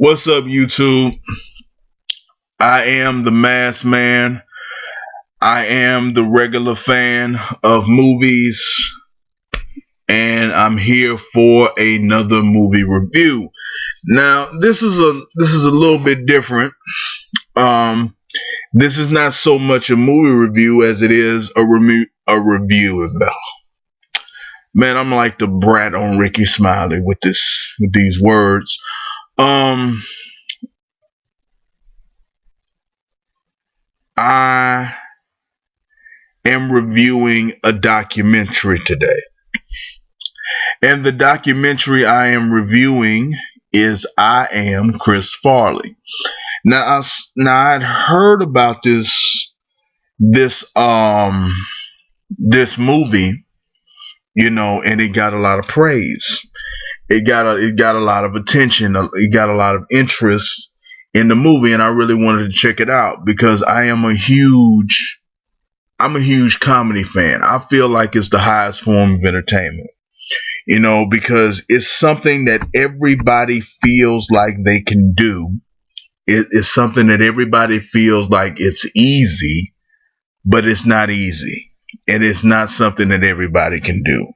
What's up, YouTube? I am the mass man. I am the regular fan of movies, and I'm here for another movie review. Now, this is a little bit different. Um, this is not so much a movie review as it is a review. Man, I'm like the brat on Ricky Smiley with these words. Um, I am reviewing a documentary today. And the documentary I am reviewing is I Am Chris Farley. Now I'd heard about this this movie, and it got a lot of praise. It got a lot of attention. It got a lot of interest in the movie, and I really wanted to check it out because I'm a huge comedy fan. I feel like it's the highest form of entertainment. Because it's something that everybody feels like they can do. It's something that everybody feels like it's easy, but it's not easy. And it's not something that everybody can do.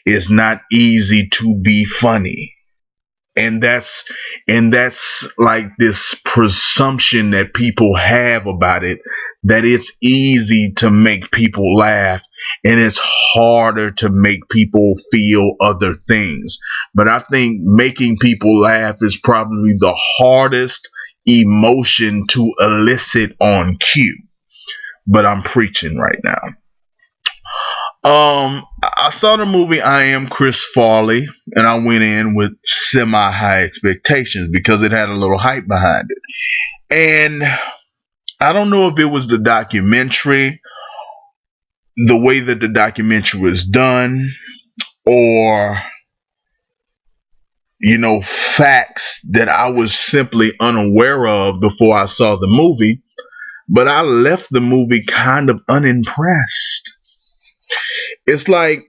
It's not easy to be funny. And that's like this presumption that people have about it, that it's easy to make people laugh and it's harder to make people feel other things. But I think making people laugh is probably the hardest emotion to elicit on cue. But I'm preaching right now. I saw the movie I Am Chris Farley, and I went in with semi high expectations because it had a little hype behind it. And I don't know if it was the documentary, the way that the documentary was done, or facts that I was simply unaware of before I saw the movie, but I left the movie kind of unimpressed. It's like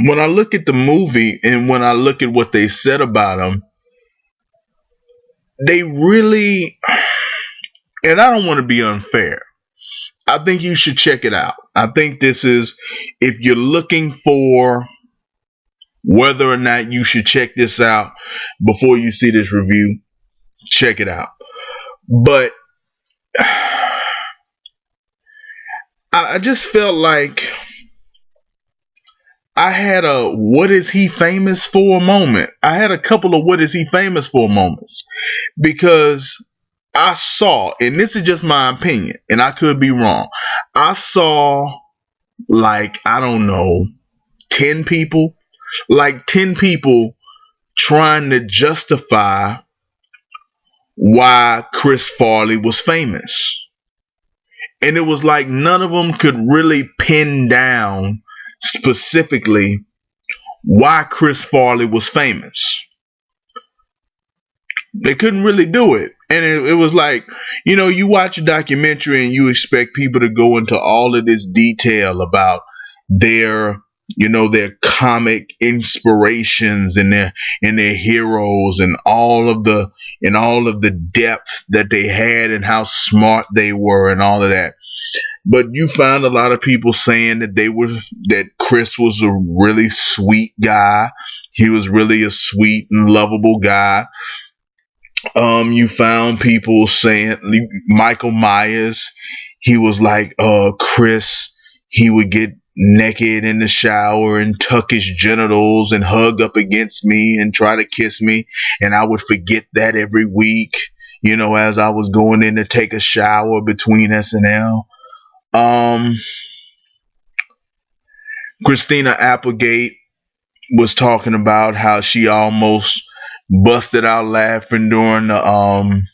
when I look at the movie and when I look at what they said about him, they really, and I don't want to be unfair. I think you should check it out. I think this is, if you're looking for whether or not you should check this out before you see this review, check it out. But I just felt like I had a what is he famous for moment. I had a couple of what is he famous for moments because I saw, and this is just my opinion, and I could be wrong. I saw, like, I don't know, 10 people, like 10 people trying to justify why Chris Farley was famous. And it was like none of them could really pin down specifically why Chris Farley was famous. They couldn't really do it. And it was like, you watch a documentary and you expect people to go into all of this detail about their their comic inspirations and their heroes and all of the depth that they had and how smart they were and all of that. But you found a lot of people saying that Chris was a really sweet guy. He was really a sweet and lovable guy. You found people saying Michael Myers, he was like Chris, he would get naked in the shower and tuck his genitals and hug up against me and try to kiss me, and I would forget that every week, as I was going in to take a shower between SNL. Christina Applegate was talking about how she almost busted out laughing during the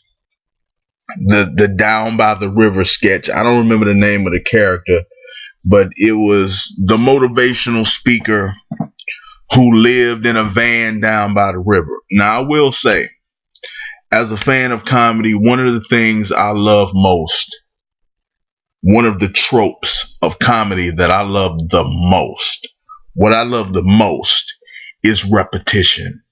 Down by the River sketch. I don't remember the name of the character, but it was the motivational speaker who lived in a van down by the river. Now, I will say, as a fan of comedy, one of the things I love most, one of the tropes of comedy that I love the most, what I love the most is repetition.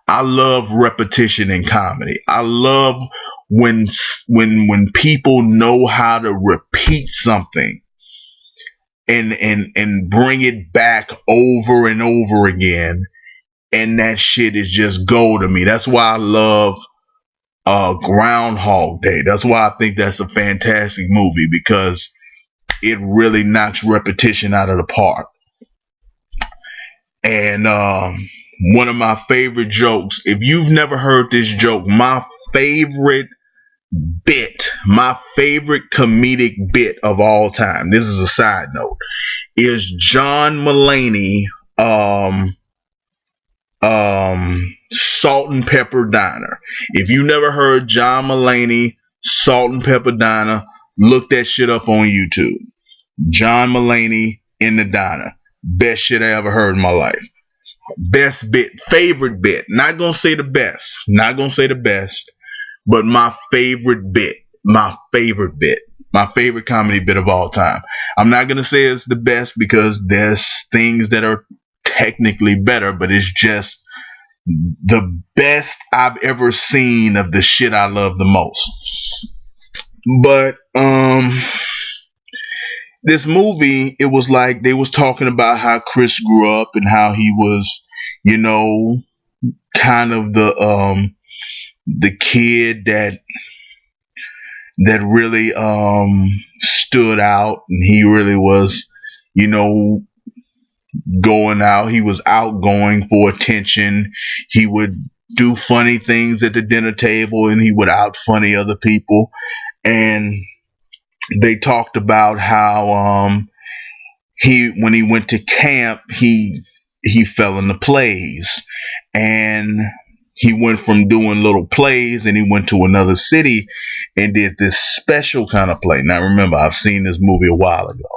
I love repetition in comedy. I love when when people know how to repeat something and bring it back over and over again, and that shit is just gold to me. That's why I love Groundhog Day. That's why I think that's a fantastic movie, because it really knocks repetition out of the park. And one of my favorite jokes, if you've never heard this joke, favorite my favorite comedic bit of all time, this is a side note, is John Mulaney, Salt and Pepper Diner. If you never heard John Mulaney, Salt and Pepper Diner, look that shit up on YouTube. John Mulaney in the diner. Best shit I ever heard in my life. Best bit, favorite bit. Not gonna say the best. Not gonna say the best, but my favorite bit. My favorite bit. My favorite comedy bit of all time. I'm not gonna say it's the best because there's things that are technically better, but it's just the best I've ever seen of the shit I love the most. But this movie, it was like they was talking about how Chris grew up and how he was, you know, kind of the kid that really stood out, and he really was, you know, going out. He was outgoing for attention. He would do funny things at the dinner table, and he would out funny other people. And they talked about how when he went to camp, he fell into plays, and he went from doing little plays and he went to another city and did this special kind of play. Now remember, I've seen this movie a while ago,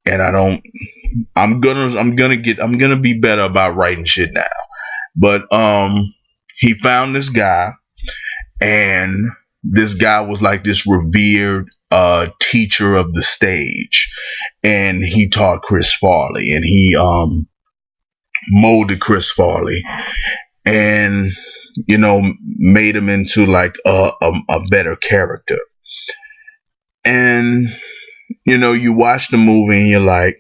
and I'm gonna be better about writing shit now. But he found this guy, and this guy was like this revered teacher of the stage, and he taught Chris Farley, and he molded Chris Farley, and you know, made him into like a better character. And you know, you watch the movie and you're like,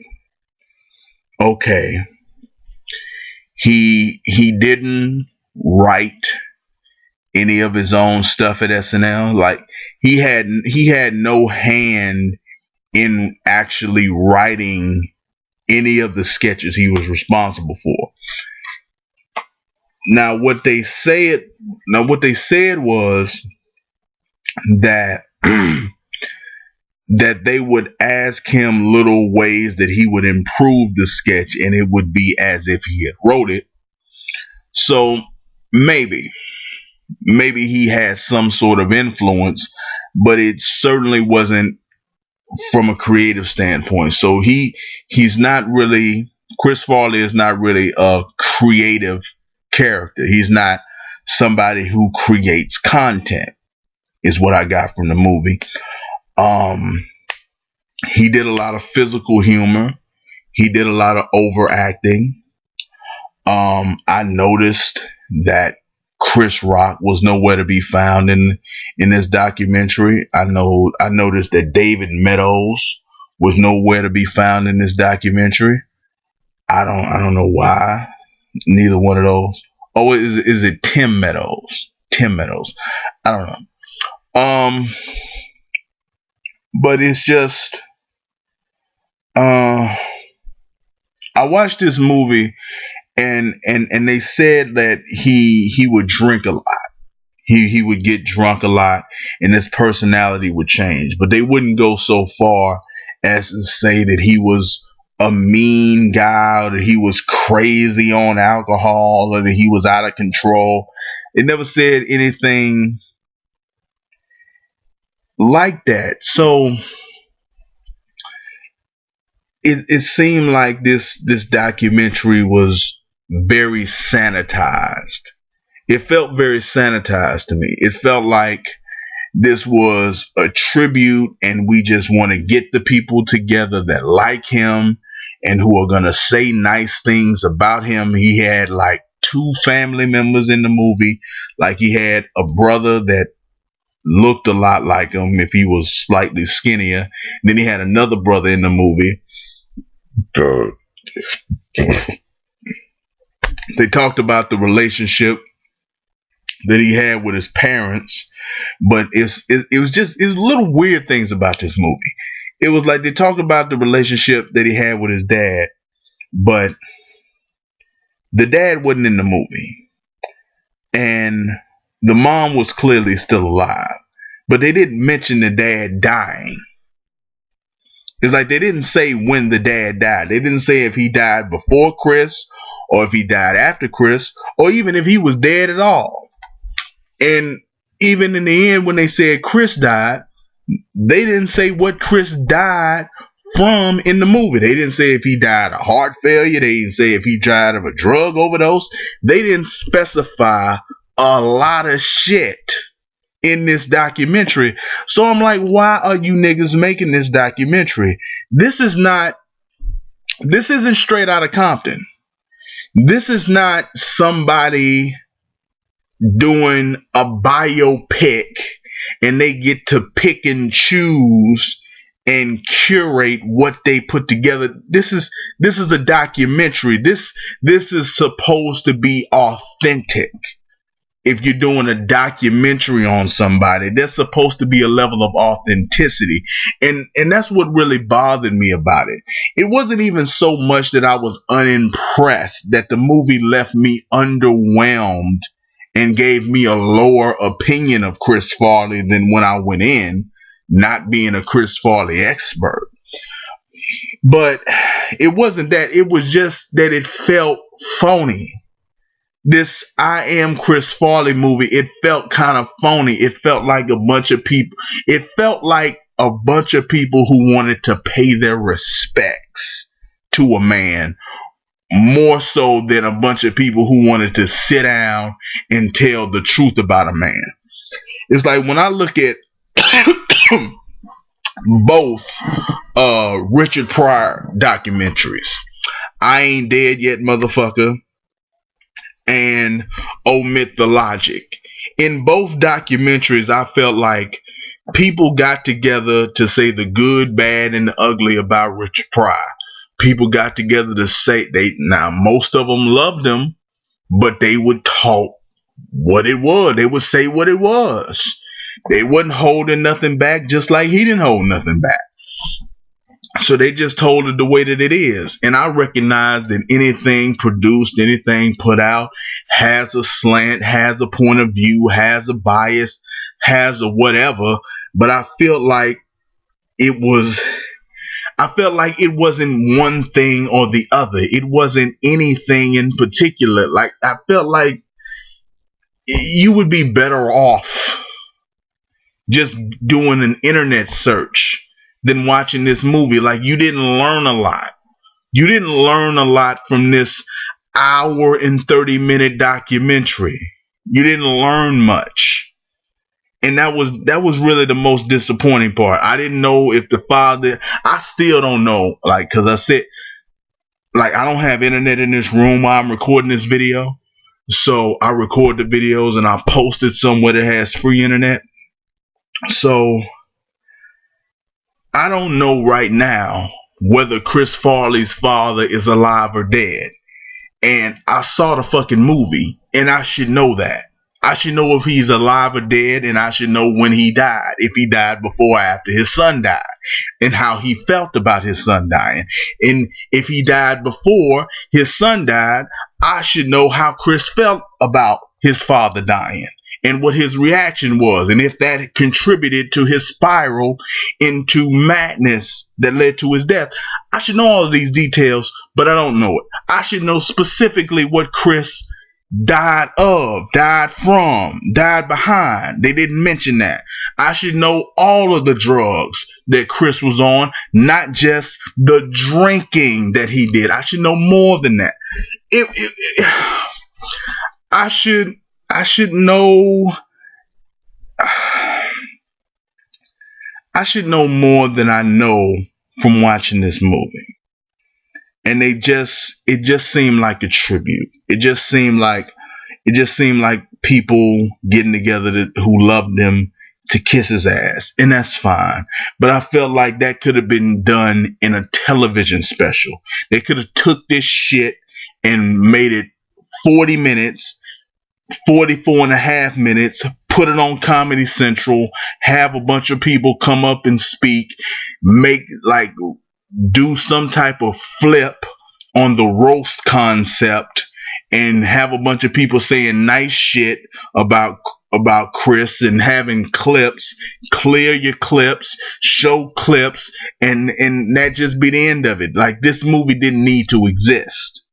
okay, he didn't write any of his own stuff at SNL. Like he had no hand in actually writing any of the sketches he was responsible for. Now what they said was that that they would ask him little ways that he would improve the sketch, and it would be as if he had wrote it. So maybe he had some sort of influence, but it certainly wasn't from a creative standpoint. So he's not really, Chris Farley is not really a creative character. He's not somebody who creates content, is what I got from the movie. He did a lot of physical humor. He did a lot of overacting. I noticed that Chris Rock was nowhere to be found in this documentary. I noticed that David Meadows was nowhere to be found in this documentary. I don't know why. Neither one of those. Oh, is it Tim Meadows? Tim Meadows. I don't know. But it's just I watched this movie, and they said that he would drink a lot. He would get drunk a lot, and his personality would change. But they wouldn't go so far as to say that he was a mean guy, or that he was crazy on alcohol, or that he was out of control. It never said anything like that. So it seemed like this documentary was very sanitized. It felt very sanitized to me. It felt like this was a tribute, and we just want to get the people together that like him and who are going to say nice things about him. He had like two family members in the movie. Like he had a brother that looked a lot like him if he was slightly skinnier. Then he had another brother in the movie. They talked about the relationship that he had with his parents, but it was just it's little weird things about this movie. It was like they talked about the relationship that he had with his dad, but the dad wasn't in the movie, and the mom was clearly still alive, but they didn't mention the dad dying. It's like they didn't say when the dad died. They didn't say if he died before Chris or if he died after Chris or even if he was dead at all. And even in the end, when they said Chris died, they didn't say what Chris died from in the movie. They didn't say if he died of heart failure. They didn't say if he died of a drug overdose. They didn't specify a lot of shit in this documentary. So I'm like, why are you niggas making this documentary? This isn't Straight Outta Compton. This is not somebody doing a biopic and they get to pick and choose and curate what they put together. This is a documentary. This is supposed to be authentic. If you're doing a documentary on somebody, there's supposed to be a level of authenticity. And that's what really bothered me about it. It wasn't even so much that I was unimpressed, that the movie left me underwhelmed and gave me a lower opinion of Chris Farley than when I went in, not being a Chris Farley expert. But it wasn't that. It was just that it felt phony. This I Am Chris Farley movie, it felt kind of phony. It felt like a bunch of people. It felt like a bunch of people who wanted to pay their respects to a man more so than a bunch of people who wanted to sit down and tell the truth about a man. It's like when I look at both Richard Pryor documentaries, I Ain't Dead Yet, Motherfucker, and Omit the Logic. In both documentaries, I felt like people got together to say the good, bad, and the ugly about Richard Pryor. People got together to say most of them loved him, but they would talk what it was. They would say what it was. They wasn't holding nothing back, just like he didn't hold nothing back. So they just told it the way that it is. And I recognize that anything produced, anything put out has a slant, has a point of view, has a bias, has a whatever. But I felt like it wasn't one thing or the other. It wasn't anything in particular. Like, I felt like you would be better off just doing an internet search than watching this movie. Like, you didn't learn a lot. You didn't learn a lot from this hour and 30-minute documentary. You didn't learn much. And that was really the most disappointing part. I didn't know if the father, I still don't know, like, cause I said, like, I don't have internet in this room while I'm recording this video. So I record the videos and I post it somewhere that has free internet. So I don't know right now whether Chris Farley's father is alive or dead. And I saw the fucking movie, and I should know that. I should know if he's alive or dead, and I should know when he died. If he died before or after his son died, and how he felt about his son dying. And if he died before his son died, I should know how Chris felt about his father dying and what his reaction was, and if that contributed to his spiral into madness that led to his death. I should know all of these details, but I don't know it. I should know specifically what Chris died of, died from, died behind. They didn't mention that. I should know all of the drugs that Chris was on, not just the drinking that he did. I should know more than that. I should know. I should know more than I know from watching this movie. and it just seemed like a tribute. It just seemed like people getting together who loved him to kiss his ass, and that's fine. But I felt like that could have been done in a television special. They could have took this shit and made it 40 minutes, 44 and a half minutes, put it on Comedy Central, have a bunch of people come up and speak, make like do some type of flip on the roast concept, and have a bunch of people saying nice shit about Chris, and having clips, clear your clips, show clips, and that just be the end of it. Like, this movie didn't need to exist.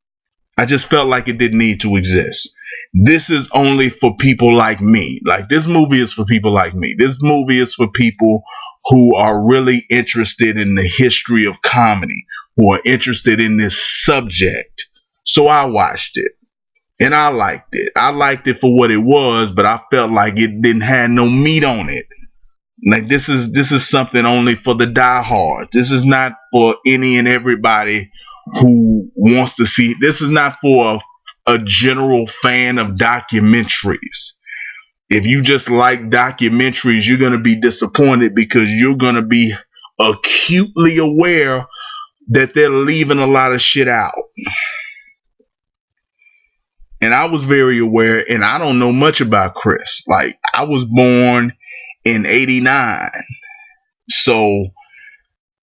I just felt like it didn't need to exist. This is only for people like me. Like, this movie is for people like me. This movie is for people who are really interested in the history of comedy, who are interested in this subject. So I watched it and I liked it. I liked it for what it was, but I felt like it didn't have no meat on it. Like, this is something only for the diehards. This is not for any and everybody who wants to see. This is not for a general fan of documentaries. If you just like documentaries, you're going to be disappointed, because you're going to be acutely aware that they're leaving a lot of shit out. And I was very aware, and I don't know much about Chris. Like, I was born in '89. So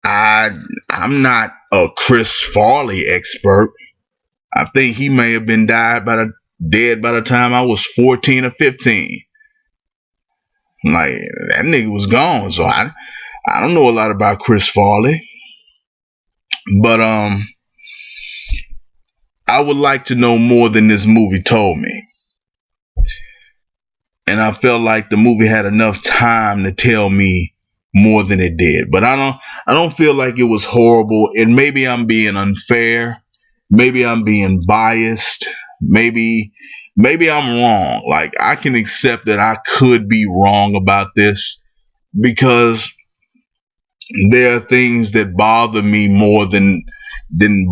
I'm not a Chris Farley expert. I think he may have been dead by the time I was 14 or 15. Like, that nigga was gone. So I don't know a lot about Chris Farley. But I would like to know more than this movie told me. And I felt like the movie had enough time to tell me more than it did. But I don't feel like it was horrible. And maybe I'm being unfair. Maybe I'm being biased. Maybe I'm wrong. Like, I can accept that I could be wrong about this, because there are things that bother me more than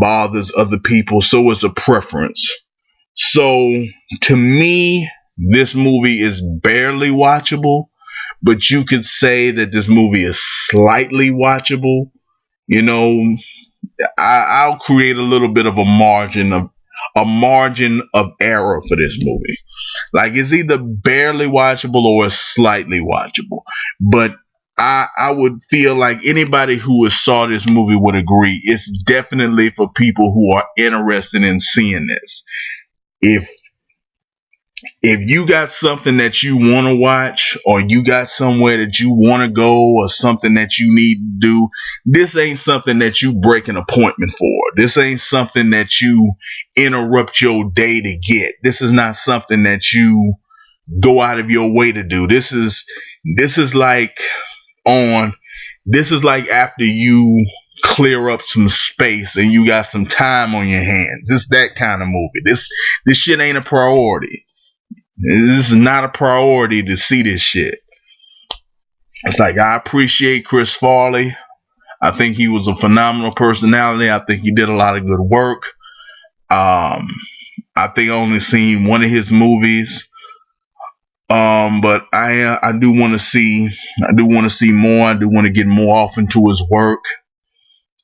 bothers other people. So it's a preference. So to me, this movie is barely watchable, but you could say that this movie is slightly watchable. You know, I'll create a little bit of a margin of error for this movie. Like, it's either barely watchable or it's slightly watchable. But I would feel like anybody who has saw this movie would agree it's definitely for people who are interested in seeing this. If you got something that you want to watch, or you got somewhere that you want to go, or something that you need to do, this ain't something that you break an appointment for. This ain't something that you interrupt your day to get. This is not something that you go out of your way to do. This is like after you clear up some space and you got some time on your hands. It's that kind of movie. This shit ain't a priority. This is not a priority to see this shit. It's like, I appreciate Chris Farley. I think he was a phenomenal personality. I think he did a lot of good work. I think I only seen one of his movies. But I do want to see more. I do want to get more off into his work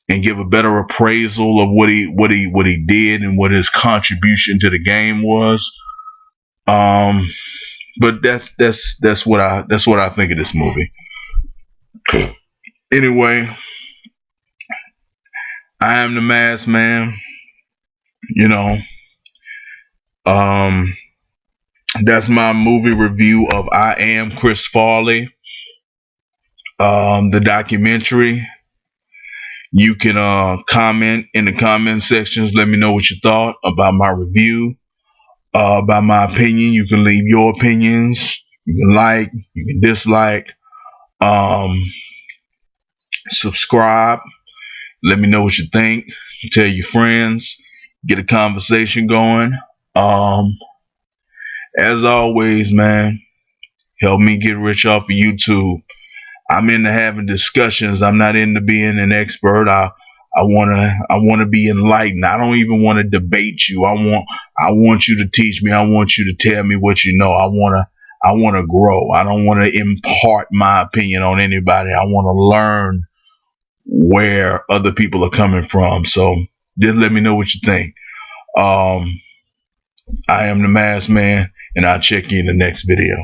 and give a better appraisal of what he did and what his contribution to the game was. But that's what I think of this movie. Anyway, I am the Masked Man. You know, that's my movie review of I Am Chris Farley, the documentary. You can comment in the comment sections. Let me know what you thought about my review, about my opinion. You can leave your opinions. You can like, you can dislike. Subscribe. Let me know what you think. Tell your friends. Get a conversation going. As always, man, help me get rich off of YouTube. I'm into having discussions. I'm not into being an expert. I wanna be enlightened. I don't even want to debate you. I want you to teach me. I want you to tell me what you know. I wanna grow. I don't want to impart my opinion on anybody. I want to learn where other people are coming from. So just let me know what you think. I am the Masked Man, and I'll check you in the next video.